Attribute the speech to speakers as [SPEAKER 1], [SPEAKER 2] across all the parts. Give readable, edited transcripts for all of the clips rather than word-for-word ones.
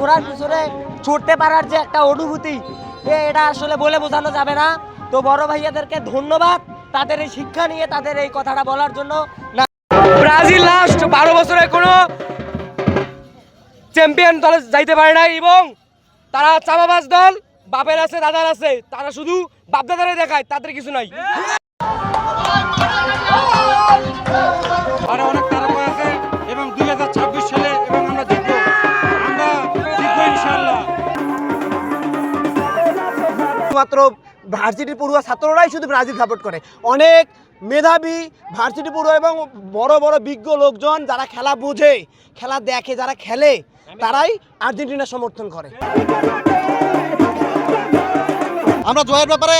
[SPEAKER 1] ঘোড়ার পিছনে ছুটতে পারার যে একটা অনুভূতি, এটা আসলে বলে বোঝানো যাবে না। তো বড় ভাইয়াদেরকে ধন্যবাদ তাদের এই শিক্ষা নিয়ে তাদের এই কথাটা বলার জন্য। ব্রাজিল লাস্ট 12 বছরে কোনো চ্যাম্পিয়ন দলে যাইতে পারে নাই এবং তারা চাপাবাজ দল, বাপের আছে দাদার আছে, তারা শুধু বাপ দাদারে দেখায়, তাদের কিছু নাই।
[SPEAKER 2] আরো অনেক তারকা আছে এবং 2026 সালে এবং আমরা জিতবো ইনশাআল্লাহ।
[SPEAKER 3] মাত্র ভার্সিটি পড়ুয়া ছাত্ররাই শুধু ব্রাজিল সাপোর্ট করে। অনেক মেধাবী ভার্সিটি পড়ুয়া এবং বড় বড় বিজ্ঞ লোকজন যারা খেলা বোঝে, খেলা দেখে, যারা খেলে, তারাই আর্জেন্টিনার সমর্থন করে।
[SPEAKER 4] আমরা জয়ের ব্যাপারে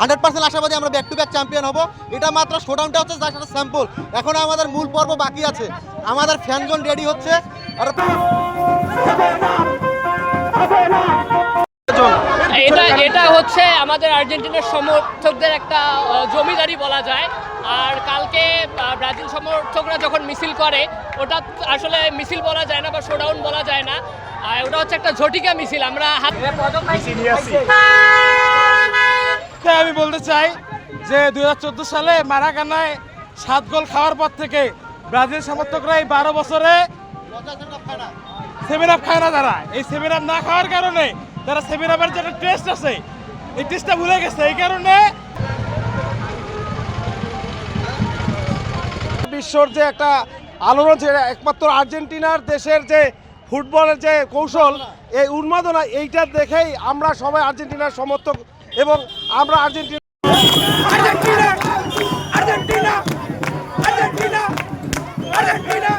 [SPEAKER 4] 100% আশাবাদী, আমরা ব্যাক টু ব্যাক চ্যাম্পিয়ন হব। এটা মাত্র শোডাউনটা হচ্ছে যার সাথে স্যাম্পল, এখন আমাদের মূল পর্ব বাকি আছে। আমাদের ফ্যানজন রেডি হচ্ছে। আর
[SPEAKER 5] এটা হচ্ছে আমাদের আর্জেন্টিনার সমর্থকদের একটা জমিদারি বলা যায়। আর কালকে ব্রাজিল সমর্থকরা যখন মিছিল করে, ওটা আসলে মিছিল বলা যায় না বা শোডাউন বলা যায় না, ওটা হচ্ছে একটা ঝটিকা মিছিল। আমরা
[SPEAKER 2] আমি বলতে চাই যে 2014 সালে মারাকানায় 7 গোল খাওয়ার পর থেকে ব্রাজিল সমর্থকরা এই 12 বছরে 7 আপ খায় না। তারা এই 7 আপ না খাওয়ার কারণে তারা 7 আপের যে টেস্ট আছে, এই টেস্টটা ভুলে গেছে। এই কারণে বিশ্বর যে একটা আলোড়ন, যে একমাত্র আর্জেন্টিনার দেশের যে ফুটবলের যে কৌশল, এই উন্মাদনা, এইটা দেখেই আমরা সবাই আর্জেন্টিনার সমর্থক এবং আমরা Argentina Argentina Argentina Argentina Argentina